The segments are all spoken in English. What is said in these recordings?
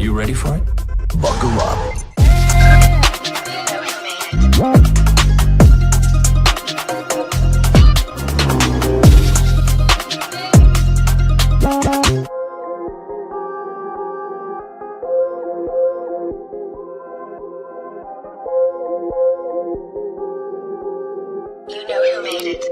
You ready for it? Buckle up. You know who made it.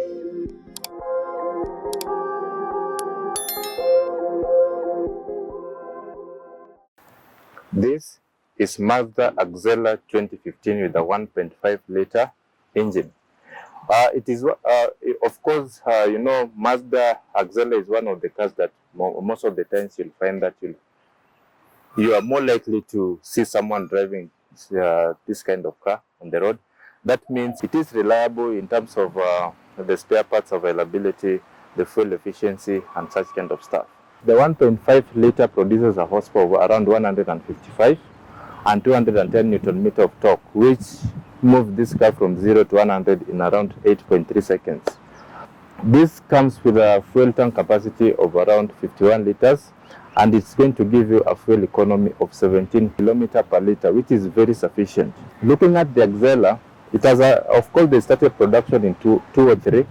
This is Mazda Axela 2015 with a 1.5 liter engine. It is, of course, Mazda Axela is one of the cars that most of the times you'll find that you are more likely to see someone driving this kind of car on the road. That means it is reliable in terms of the spare parts availability, the fuel efficiency, and such kind of stuff. The 1.5 liter produces a horsepower of around 155 and 210 Newton meter of torque, which moves this car from 0 to 100 in around 8.3 seconds. This comes with a fuel tank capacity of around 51 liters, and it's going to give you a fuel economy of 17 kilometers per liter, which is very sufficient. Looking at the Axela, it has, of course, they started production in 2003,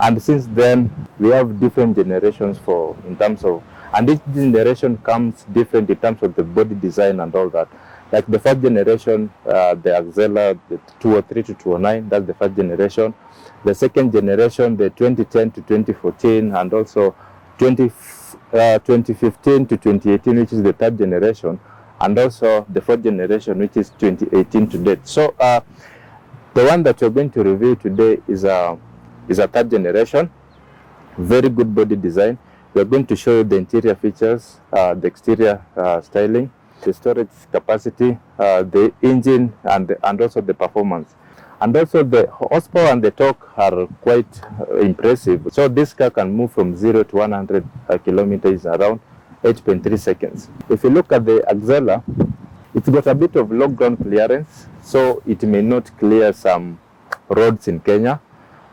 and since then we have different generations in terms of, and each generation comes different in terms of the body design and all that. Like the first generation, the Axela, the 203 to 209, that's the first generation. The second generation, the 2010 to 2014, and also 2015 to 2018, which is the third generation, and also the fourth generation, which is 2018 to date. So the one that we're going to review today is a third generation, very good body design. We're going to show you the interior features, the exterior styling, the storage capacity, the engine, and also the performance. And also the horsepower and the torque are quite impressive. So this car can move from 0 to 100 kilometers around 8.3 seconds. If you look at the Axela, it's got a bit of low ground clearance, so it may not clear some roads in Kenya,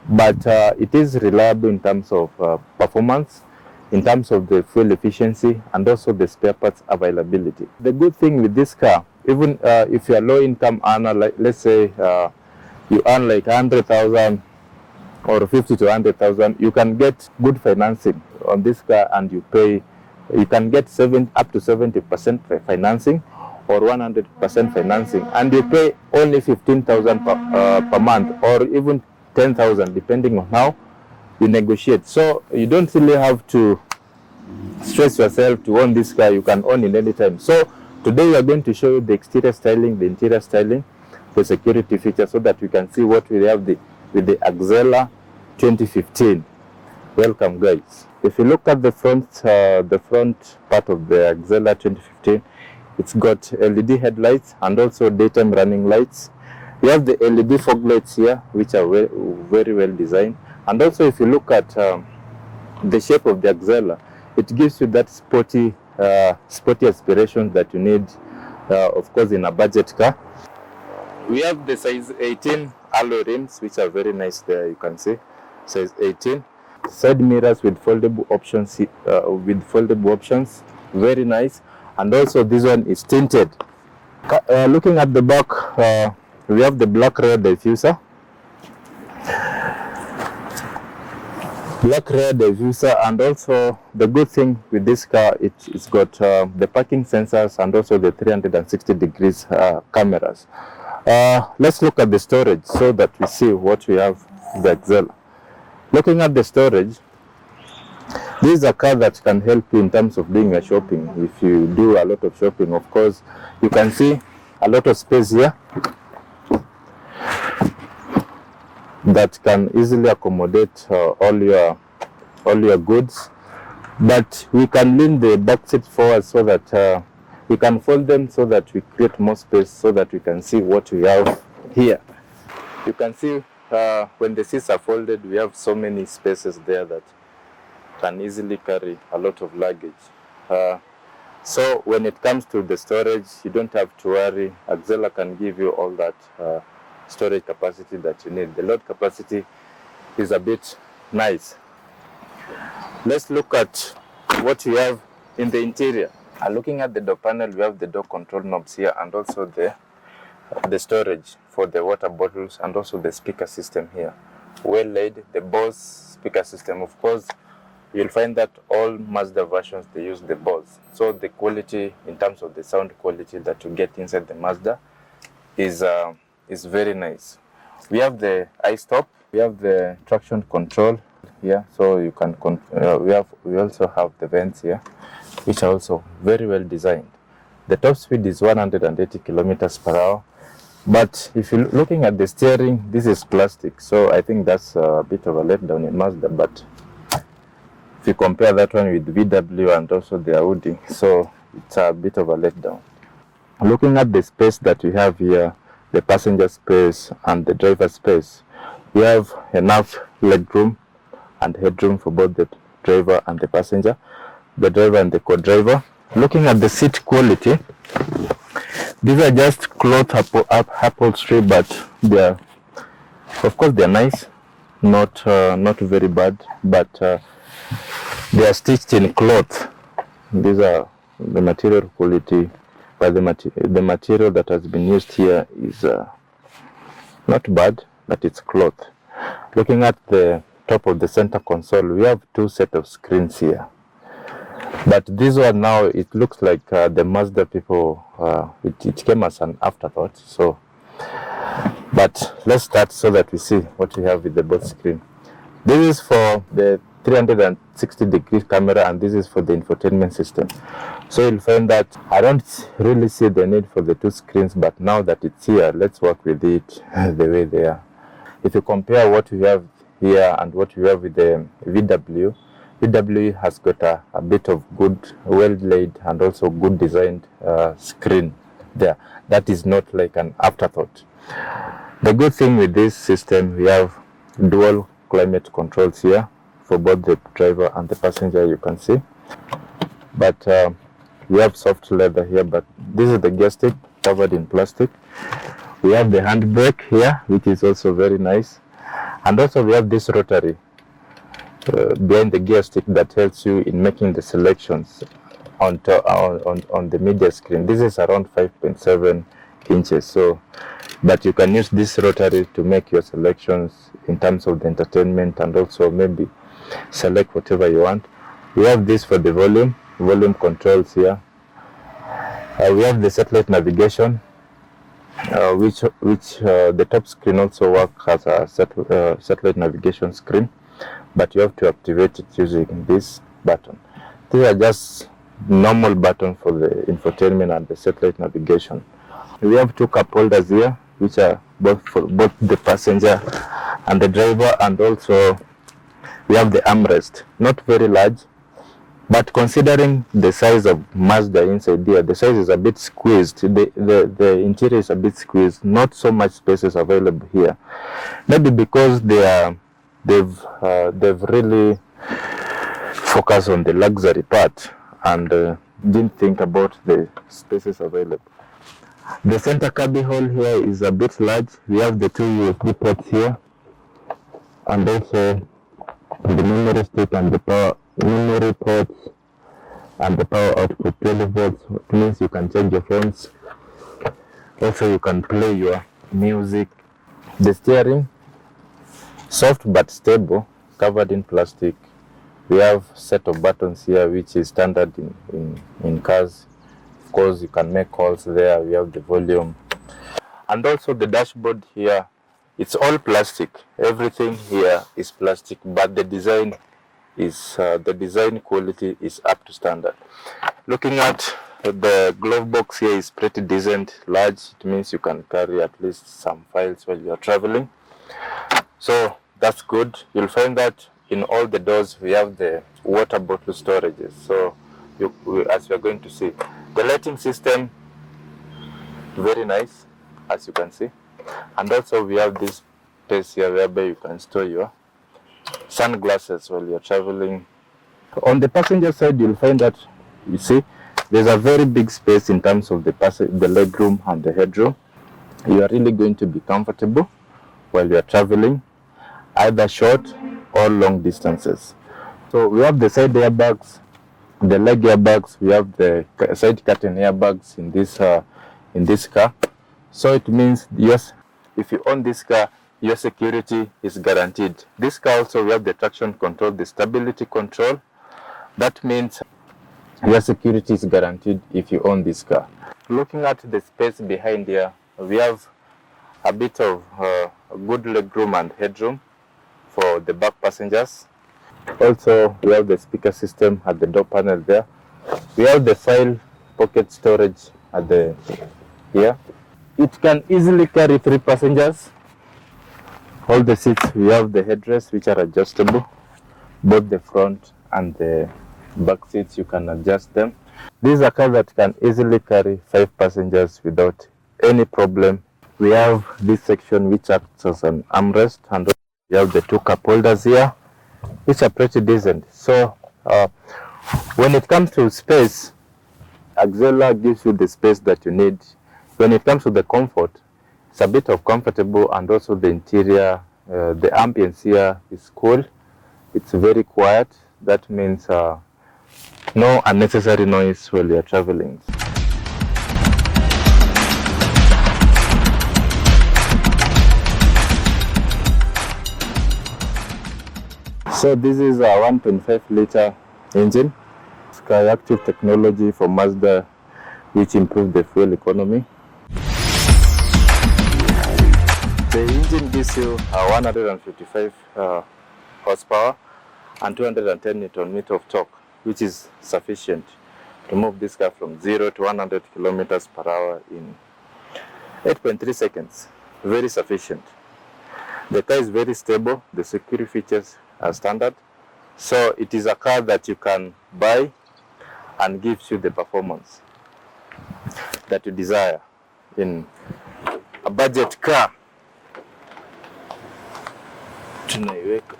but it is reliable in terms of performance, in terms of the fuel efficiency, and also the spare parts availability. The good thing with this car, even if you're a low income earner, like let's say you earn like 100,000 or 50 to 100,000, you can get good financing on this car, and you can get up to 70% financing or 100% financing, and you pay only 15,000 per month, or even 10,000, depending on how you negotiate. So you don't really have to stress yourself to own this car. You can own it anytime. So today we are going to show you the exterior styling, the interior styling, the security features, so that you can see what we have with the Axela 2015. Welcome, guys. If you look at the front part of the Axela 2015, it's got LED headlights and also daytime running lights. We have the LED fog lights here, which are very well designed. And also, if you look at the shape of the Axela, it gives you that sporty aspirations that you need, of course, in a budget car. We have the size 18 alloy rims, which are very nice there, you can see, size 18. Side mirrors with foldable options, very nice. And also this one is tinted. Looking at the back, we have the black rear diffuser. And also the good thing with this car, it's got the parking sensors and also the 360 degrees cameras. Let's look at the storage so that we see what we have in the Axela. Looking at the storage, this is a car that can help you in terms of doing your shopping. If you do a lot of shopping, of course, you can see a lot of space here that can easily accommodate all your goods. But we can lean the back seat forward so that we can fold them so that we create more space, so that we can see what we have here. You can see when the seats are folded, we have so many spaces there that can easily carry a lot of luggage. So when it comes to the storage, you don't have to worry. Axela can give you all that storage capacity that you need. The load capacity is a bit nice. Let's look at what you have in the interior. Looking at the door panel, we have the door control knobs here, and also the storage for the water bottles, and also the speaker system here. Well laid. The Bose speaker system, of course, you'll find that all Mazda versions, they use the Bose. So the quality, in terms of the sound quality that you get inside the Mazda, is very nice. We have the iStop. We have the traction control here, so you can we also have the vents here, which are also very well designed. The top speed is 180 kilometers per hour, but if you're looking at the steering, this is plastic, so I think that's a bit of a letdown in Mazda. But if you compare that one with VW and also the Audi, so it's a bit of a letdown. Looking at the space that we have here, the passenger space and the driver space, we have enough legroom and headroom for both the driver and the passenger, the driver and the co-driver. Looking at the seat quality, these are just cloth upholstery, but they're, of course, they're nice, not very bad, but they are stitched in cloth. These are the material quality, but the material that has been used here is not bad, but it's cloth. Looking at the top of the center console, we have two sets of screens here. But this one now, it looks like the Mazda people, it came as an afterthought. So, but let's start so that we see what we have with the both screen. This is for the 360-degree camera, and this is for the infotainment system. So you'll find that I don't really see the need for the two screens, but now that it's here, let's work with it the way they are. If you compare what we have here and what we have with the VW has got a bit of good, well laid and also good designed screen there. That is not like an afterthought. The good thing with this system, we have dual climate controls here for both the driver and the passenger, you can see. But we have soft leather here, but this is the gear stick covered in plastic. We have the handbrake here, which is also very nice. And also we have this rotary behind the gear stick that helps you in making the selections on the media screen. This is around 5.7 inches. So, but you can use this rotary to make your selections in terms of the entertainment and also maybe select whatever you want. We have this for the volume controls here. We have the satellite navigation, which the top screen also works as a satellite navigation screen, but you have to activate it using this button. These are just normal buttons for the infotainment and the satellite navigation. We have two cup holders here, which are both for both the passenger and the driver, and also we have the armrest, not very large, but considering the size of Mazda inside here, the size is a bit squeezed. The interior is a bit squeezed. Not so much space is available here. Maybe because they've really focused on the luxury part and didn't think about the spaces available. The center cubby hole here is a bit large. We have the two USB ports here, and also the memory stick and the power memory ports and the power output 12 volts. It means you can charge your phones. Also you can play your music. The steering, soft but stable, covered in plastic. We have set of buttons here, which is standard in cars. Of course, you can make calls there. We have the volume, and also the dashboard here. It's all plastic. Everything here is plastic, but the design is the design quality is up to standard. Looking at the glove box here is pretty decent, large. It means you can carry at least some files while you are traveling. So that's good. You'll find that in all the doors we have the water bottle storages. So as we are going to see, the lighting system, very nice, as you can see. And also we have this space here whereby you can store your sunglasses while you're traveling. On the passenger side, you'll find that, you see, there's a very big space in terms of the legroom and the headroom. You are really going to be comfortable while you're traveling, either short or long distances. So we have the side airbags, the leg airbags, we have the side curtain airbags in this car. So it means, yes, if you own this car, your security is guaranteed. This car also, we have the traction control, the stability control. That means your security is guaranteed if you own this car. Looking at the space behind here, we have a bit of good legroom and headroom for the back passengers. Also, we have the speaker system at the door panel there. We have the file pocket storage at the here. It can easily carry 3 passengers. All the seats, we have the headrests which are adjustable. Both the front and the back seats, you can adjust them. This is a car that can easily carry 5 passengers without any problem. We have this section which acts as an armrest, and we have the 2 cup holders here, which are pretty decent. So when it comes to space, Axela gives you the space that you need. When it comes to the comfort, it's a bit of comfortable, and also the interior, the ambience here is cool. It's very quiet. That means no unnecessary noise while you're traveling. So this is a 1.5 liter engine, Skyactiv technology for Mazda, which improves the fuel economy. The engine gives you 155 horsepower and 210 Newton meter of torque, which is sufficient to move this car from 0 to 100 kilometers per hour in 8.3 seconds. Very sufficient. The car is very stable. The security features are standard. So it is a car that you can buy and gives you the performance that you desire in a budget car. Tunaiweka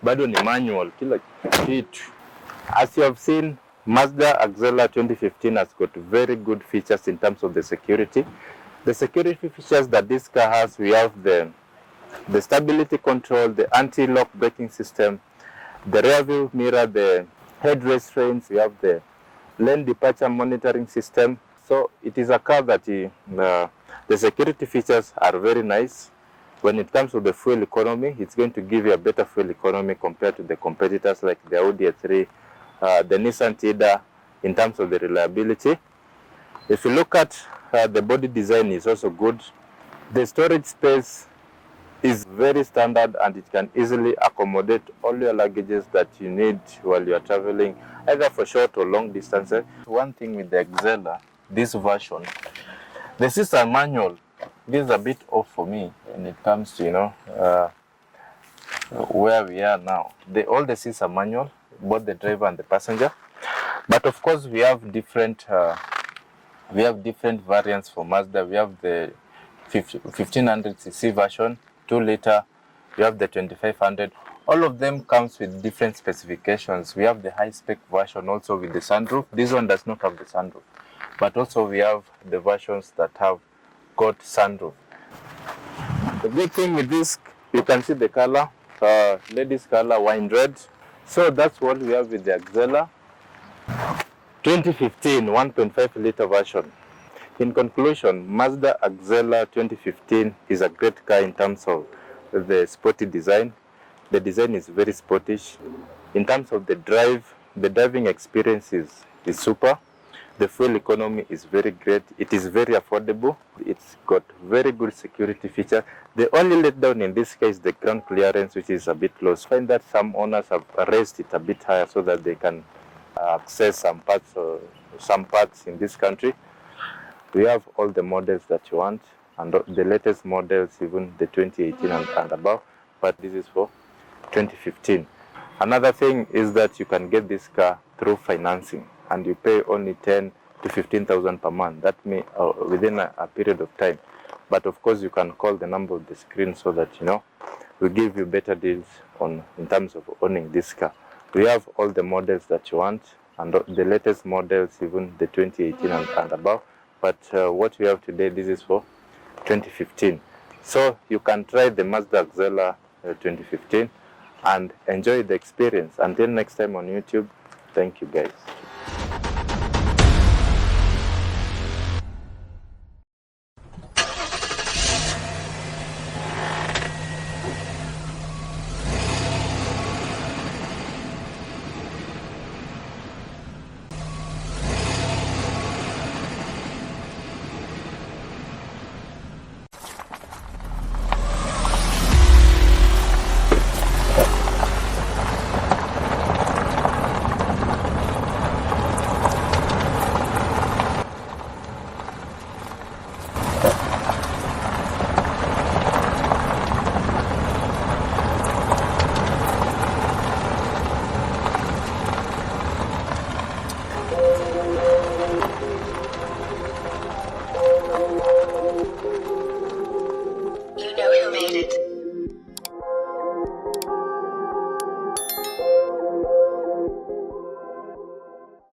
bado ni manual kila kitu. As you have seen, Mazda Axela 2015 has got very good features in terms of the security. The security features that this car has, we have the stability control, the anti-lock braking system, the rear view mirror, the head restraints, we have the lane departure monitoring system. So it is a car that the security features are very nice. When it comes to the fuel economy, it's going to give you a better fuel economy compared to the competitors like the Audi A3, the Nissan Tiida, in terms of the reliability. If you look at the body design, is also good. The storage space is very standard, and it can easily accommodate all your luggages that you need while you are traveling, either for short or long distances. One thing with the Axela, this version, the system manual, this is a bit off for me when it comes to, where we are now. All the seats are manual, both the driver and the passenger. But of course, we have different variants for Mazda. We have the 1500cc version, 2 liter. We have the 2500. All of them comes with different specifications. We have the high spec version also with the sunroof. This one does not have the sunroof. But also we have the versions that have got sunroof. The good thing with this, you can see the color, ladies color, wine red. So that's what we have with the Axela 2015 1.5 liter version. In conclusion, Mazda Axela 2015 is a great car in terms of the sporty design. The design is very sportish. In terms of the driving experience is super. The fuel economy is very great. It is very affordable. It's got very good security features. The only letdown in this case is the ground clearance, which is a bit low. I find that some owners have raised it a bit higher so that they can access some parts in this country. We have all the models that you want, and the latest models, even the 2018 and above, but this is for 2015. Another thing is that you can get this car through financing, and you pay only 10 to 15,000 per month. That may within a period of time. But of course, you can call the number of the screen so that we give you better deals in terms of owning this car. We have all the models that you want, and the latest models, even the 2018 and above. But what we have today, this is for 2015. So you can try the Mazda Axela 2015 and enjoy the experience. Until next time on YouTube, Thank you, guys.